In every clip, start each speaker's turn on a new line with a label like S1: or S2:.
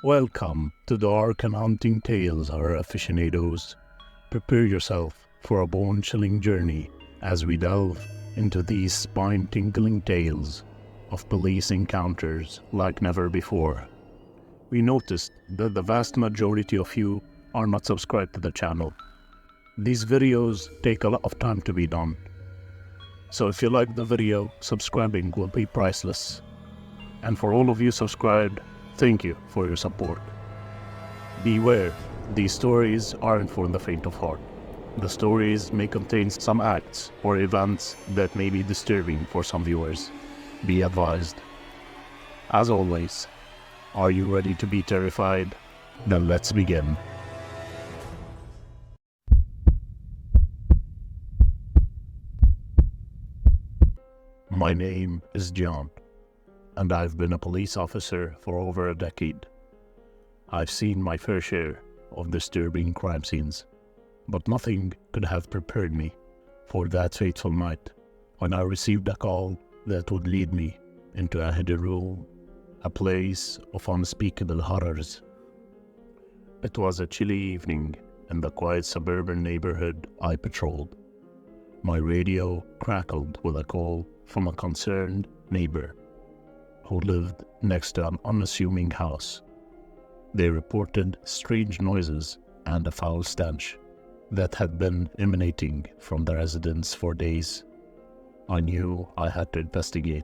S1: Welcome to Dark and Haunting Tales, horror aficionados. Prepare yourself for a bone-chilling journey as we delve into these spine-tingling tales of police encounters like never before. We noticed that the vast majority of you are not subscribed to the channel. These videos take a lot of time to be done. So if you like the video, subscribing will be priceless. And for all of you subscribed, thank you for your support. Beware, these stories aren't for the faint of heart. The stories may contain some acts or events that may be disturbing for some viewers. Be advised. As always, are you ready to be terrified? Then let's begin. My name is John, and I've been a police officer for over a decade. I've seen my fair share of disturbing crime scenes, but nothing could have prepared me for that fateful night when I received a call that would lead me into a hidden room, a place of unspeakable horrors. It was a chilly evening in the quiet suburban neighborhood I patrolled. My radio crackled with a call from a concerned neighbor who lived next to an unassuming house. They reported strange noises and a foul stench that had been emanating from the residence for days. I knew I had to investigate.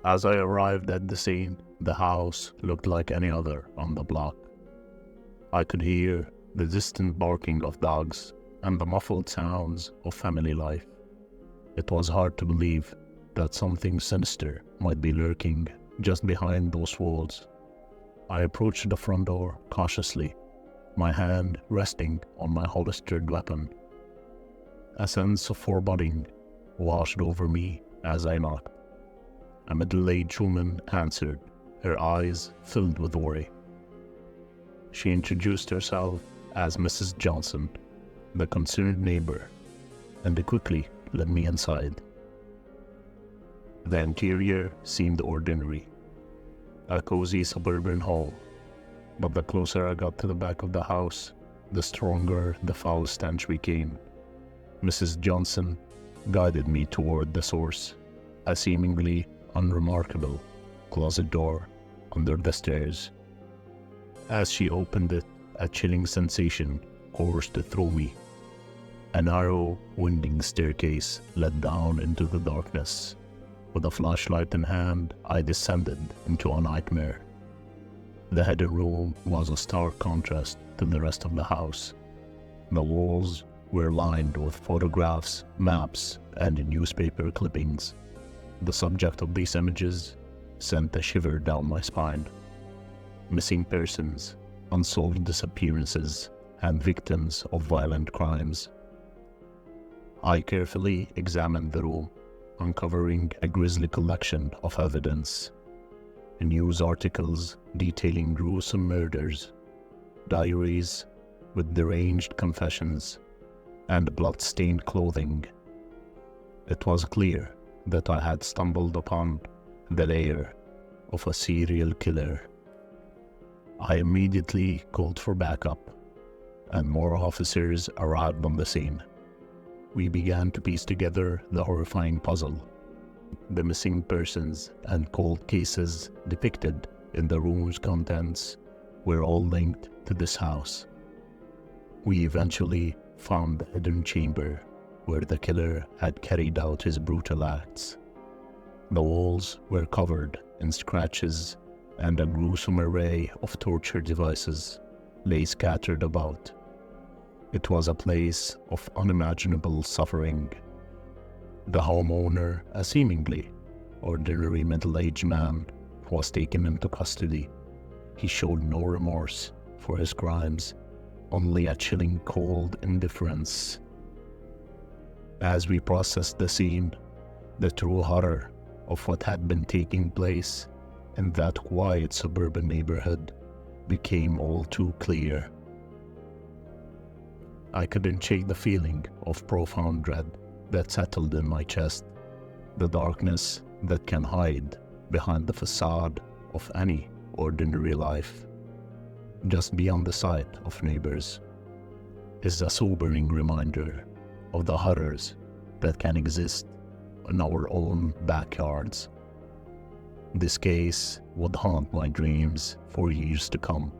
S1: As I arrived at the scene, the house looked like any other on the block. I could hear the distant barking of dogs and the muffled sounds of family life. It was hard to believe that something sinister might be lurking just behind those walls. I approached the front door cautiously, my hand resting on my holstered weapon. A sense of foreboding washed over me as I knocked. A middle-aged woman answered, her eyes filled with worry. She introduced herself as Mrs. Johnson, the concerned neighbor, and quickly led me inside. The interior seemed ordinary, a cozy suburban hall, but the closer I got to the back of the house, the stronger the foul stench became. Mrs. Johnson guided me toward the source, a seemingly unremarkable closet door under the stairs. As she opened it, a chilling sensation coursed through me. A narrow, winding staircase led down into the darkness. With a flashlight in hand, I descended into a nightmare. The hidden room was a stark contrast to the rest of the house. The walls were lined with photographs, maps, and newspaper clippings. The subject of these images sent a shiver down my spine. Missing persons, unsolved disappearances, and victims of violent crimes. I carefully examined the room, uncovering a grisly collection of evidence. News articles detailing gruesome murders, diaries with deranged confessions, and blood-stained clothing. It was clear that I had stumbled upon the lair of a serial killer. I immediately called for backup, and more officers arrived on the scene. We began to piece together the horrifying puzzle. The missing persons and cold cases depicted in the room's contents were all linked to this house. We eventually found the hidden chamber where the killer had carried out his brutal acts. The walls were covered in scratches, and a gruesome array of torture devices lay scattered about. It was a place of unimaginable suffering. The homeowner, a seemingly ordinary middle-aged man, was taken into custody. He showed no remorse for his crimes, only a chilling cold indifference. As we processed the scene, the true horror of what had been taking place in that quiet suburban neighborhood became all too clear. I couldn't shake the feeling of profound dread that settled in my chest, the darkness that can hide behind the facade of any ordinary life, just beyond the sight of neighbors, is a sobering reminder of the horrors that can exist in our own backyards. This case would haunt my dreams for years to come,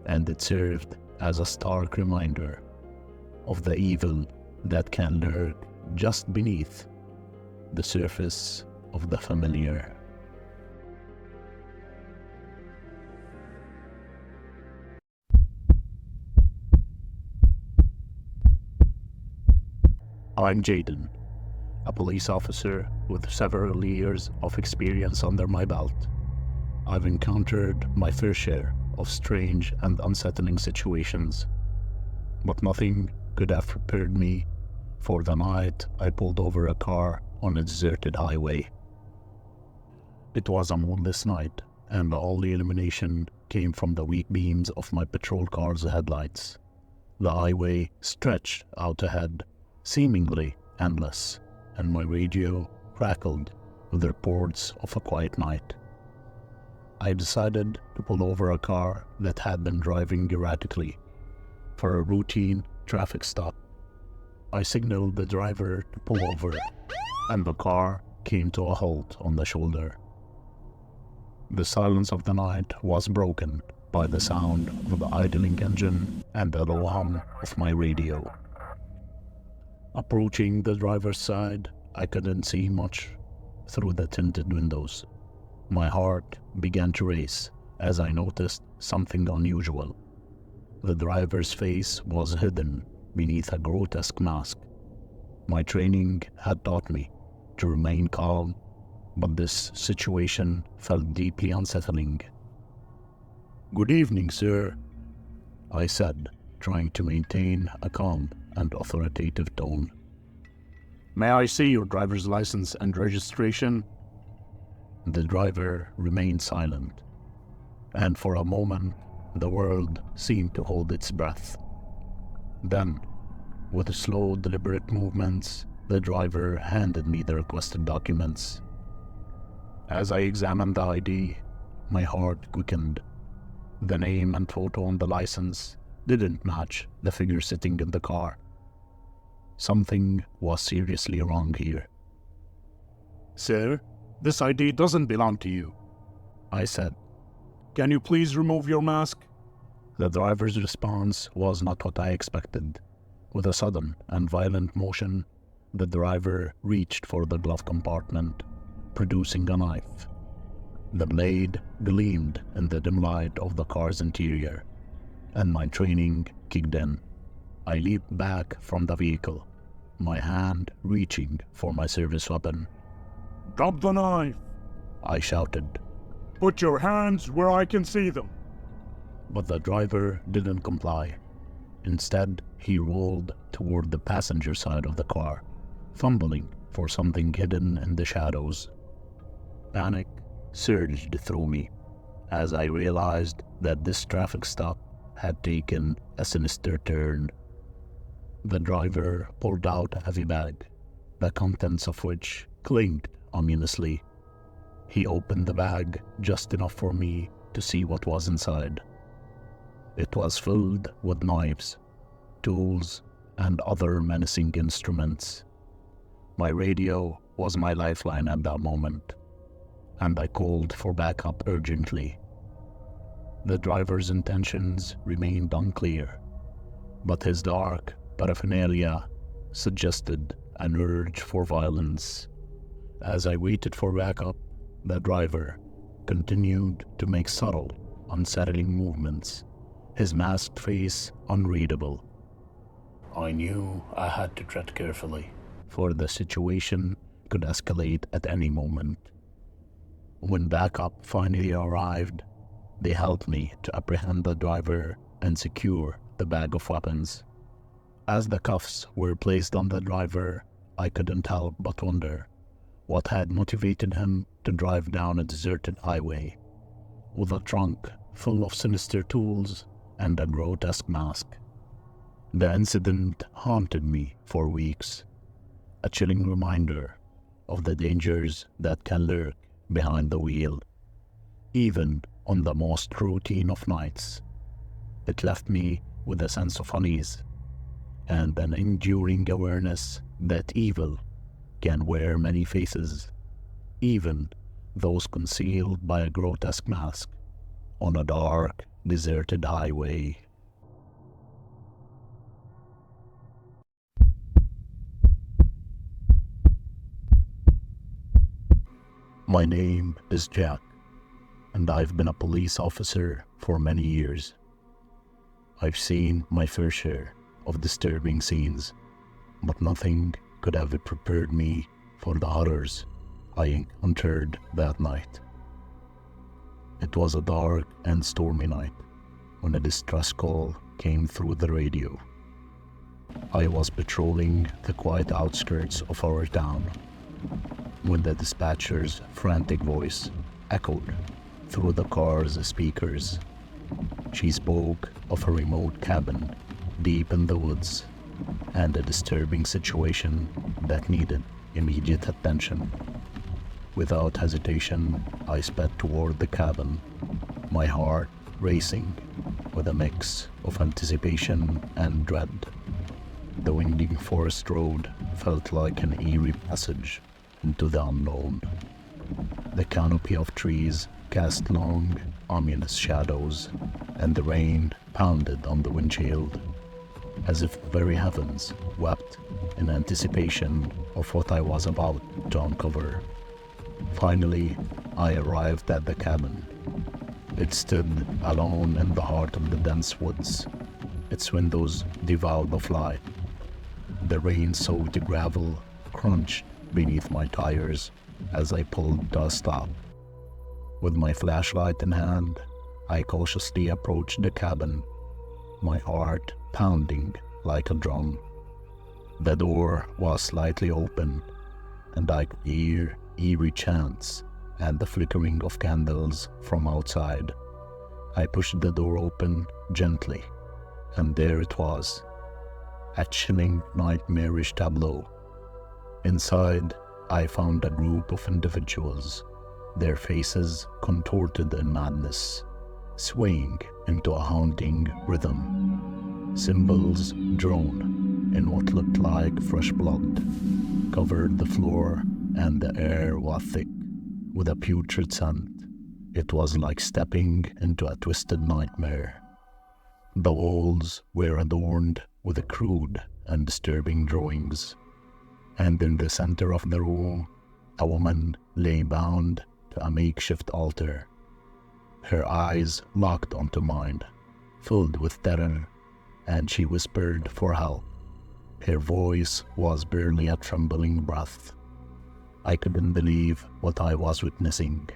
S1: and it served as a stark reminder of the evil that can lurk just beneath the surface of the familiar. I'm Jaden, a police officer with several years of experience under my belt. I've encountered my fair share of strange and unsettling situations, but nothing could have prepared me for the night I pulled over a car on a deserted highway. It was a moonless night, and all the illumination came from the weak beams of my patrol car's headlights. The highway stretched out ahead, seemingly endless, and my radio crackled with reports of a quiet night. I decided to pull over a car that had been driving erratically for a routine traffic stop. I signaled the driver to pull over, and the car came to a halt on the shoulder. The silence of the night was broken by the sound of the idling engine and the low hum of my radio. Approaching the driver's side, I couldn't see much through the tinted windows. My heart began to race as I noticed something unusual. The driver's face was hidden beneath a grotesque mask. My training had taught me to remain calm, but this situation felt deeply unsettling. "Good evening, sir," I said, trying to maintain a calm and authoritative tone. "May I see your driver's license and registration?" The driver remained silent, and for a moment the world seemed to hold its breath. Then, with slow, deliberate movements, the driver handed me the requested documents. As I examined the ID, my heart quickened. The name and photo on the license didn't match the figure sitting in the car. Something was seriously wrong here. "Sir, this ID doesn't belong to you," I said. "Can you please remove your mask?" The driver's response was not what I expected. With a sudden and violent motion, the driver reached for the glove compartment, producing a knife. The blade gleamed in the dim light of the car's interior, and my training kicked in. I leaped back from the vehicle, my hand reaching for my service weapon. "Drop the knife," I shouted. "Put your hands where I can see them." But the driver didn't comply. Instead, he rolled toward the passenger side of the car, fumbling for something hidden in the shadows. Panic surged through me as I realized that this traffic stop had taken a sinister turn. The driver pulled out a heavy bag, the contents of which clinked ominously. He opened the bag just enough for me to see what was inside. It was filled with knives, tools, and other menacing instruments. My radio was my lifeline at that moment, and I called for backup urgently. The driver's intentions remained unclear, but his dark paraphernalia suggested an urge for violence. As I waited for backup, the driver continued to make subtle, unsettling movements, his masked face unreadable. I knew I had to tread carefully, for the situation could escalate at any moment. When backup finally arrived, they helped me to apprehend the driver and secure the bag of weapons. As the cuffs were placed on the driver, I couldn't help but wonder what had motivated him to drive down a deserted highway with a trunk full of sinister tools and a grotesque mask. The incident haunted me for weeks, a chilling reminder of the dangers that can lurk behind the wheel, even on the most routine of nights. It left me with a sense of unease and an enduring awareness that evil can wear many faces, even those concealed by a grotesque mask on a dark, deserted highway. My name is Jack, and I've been a police officer for many years. I've seen my fair share of disturbing scenes, but nothing could have prepared me for the horrors I encountered that night. It was a dark and stormy night when a distress call came through the radio. I was patrolling the quiet outskirts of our town when the dispatcher's frantic voice echoed through the car's speakers. She spoke of a remote cabin deep in the woods and a disturbing situation that needed immediate attention. Without hesitation, I sped toward the cabin, my heart racing with a mix of anticipation and dread. The winding forest road felt like an eerie passage into the unknown. The canopy of trees cast long, ominous shadows, and the rain pounded on the windshield, as if the very heavens wept in anticipation of what I was about to uncover. Finally, I arrived at the cabin. It stood alone in the heart of the dense woods, its windows devoid of light. The rain-soaked gravel crunched beneath my tires as I pulled to a stop. With my flashlight in hand, I cautiously approached the cabin, my heart pounding like a drum. The door was slightly open, and I could hear eerie chants and the flickering of candles from outside. I pushed the door open gently, and there it was, a chilling, nightmarish tableau. Inside, I found a group of individuals, their faces contorted in madness, swaying into a haunting rhythm. Symbols drone in what looked like fresh blood covered the floor, and the air was thick with a putrid scent. It was like stepping into a twisted nightmare. The walls were adorned with crude and disturbing drawings, and in the center of the room, a woman lay bound to a makeshift altar. Her eyes locked onto mine, filled with terror, and she whispered for help. Her voice was barely a trembling breath. I couldn't believe what I was witnessing.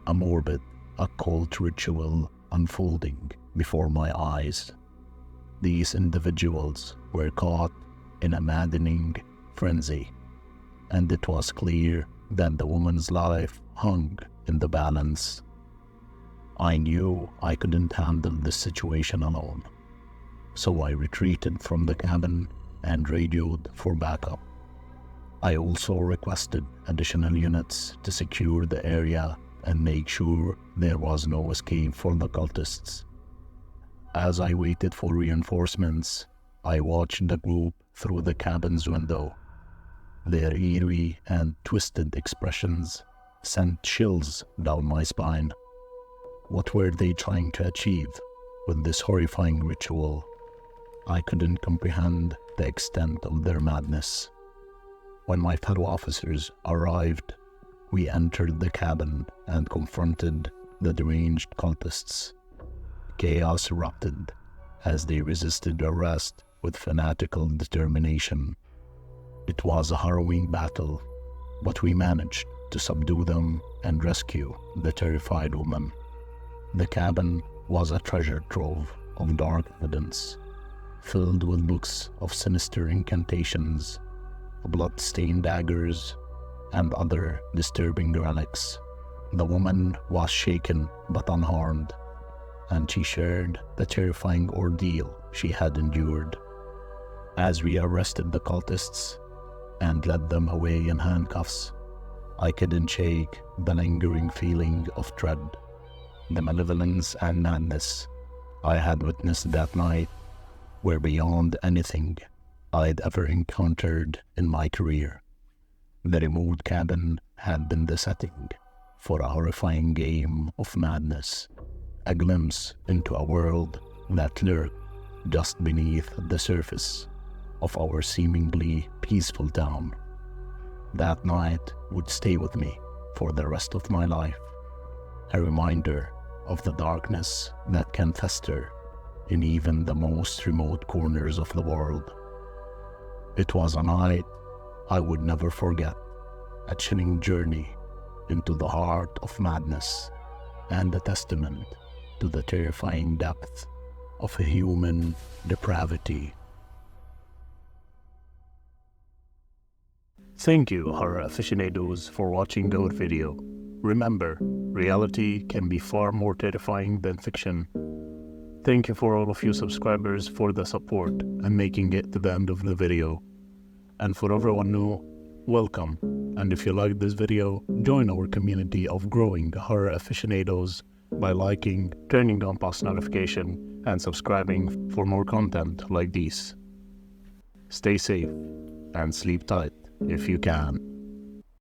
S1: A morbid, occult ritual unfolding before my eyes. These individuals were caught in a maddening frenzy, and it was clear that the woman's life hung in the balance. I knew I couldn't handle this situation alone, so I retreated from the cabin and radioed for backup. I also requested additional units to secure the area and make sure there was no escape for the cultists. As I waited for reinforcements, I watched the group through the cabin's window. Their eerie and twisted expressions sent chills down my spine. What were they trying to achieve with this horrifying ritual? I couldn't comprehend the extent of their madness. When my fellow officers arrived, we entered the cabin and confronted the deranged cultists. Chaos erupted as they resisted arrest with fanatical determination. It was a harrowing battle, but we managed to subdue them and rescue the terrified woman. The cabin was a treasure trove of dark evidence, filled with books of sinister incantations, blood-stained daggers, and other disturbing relics. The woman was shaken but unharmed, and she shared the terrifying ordeal she had endured. As we arrested the cultists and led them away in handcuffs, I couldn't shake the lingering feeling of dread. the malevolence and madness I had witnessed that night were beyond anything I'd ever encountered in my career. The remote cabin had been the setting for a horrifying game of madness, a glimpse into a world that lurked just beneath the surface of our seemingly peaceful town. That night would stay with me for the rest of my life, a reminder of the darkness that can fester in even the most remote corners of the world. It was a night I would never forget, a chilling journey into the heart of madness and a testament to the terrifying depth of human depravity. Thank you, horror aficionados, for watching our video. Remember, reality can be far more terrifying than fiction. Thank you for all of you subscribers for the support and making it to the end of the video. And for everyone new, welcome. And if you liked this video, join our community of growing horror aficionados by liking, turning on post notification, and subscribing for more content like this. Stay safe and sleep tight if you can.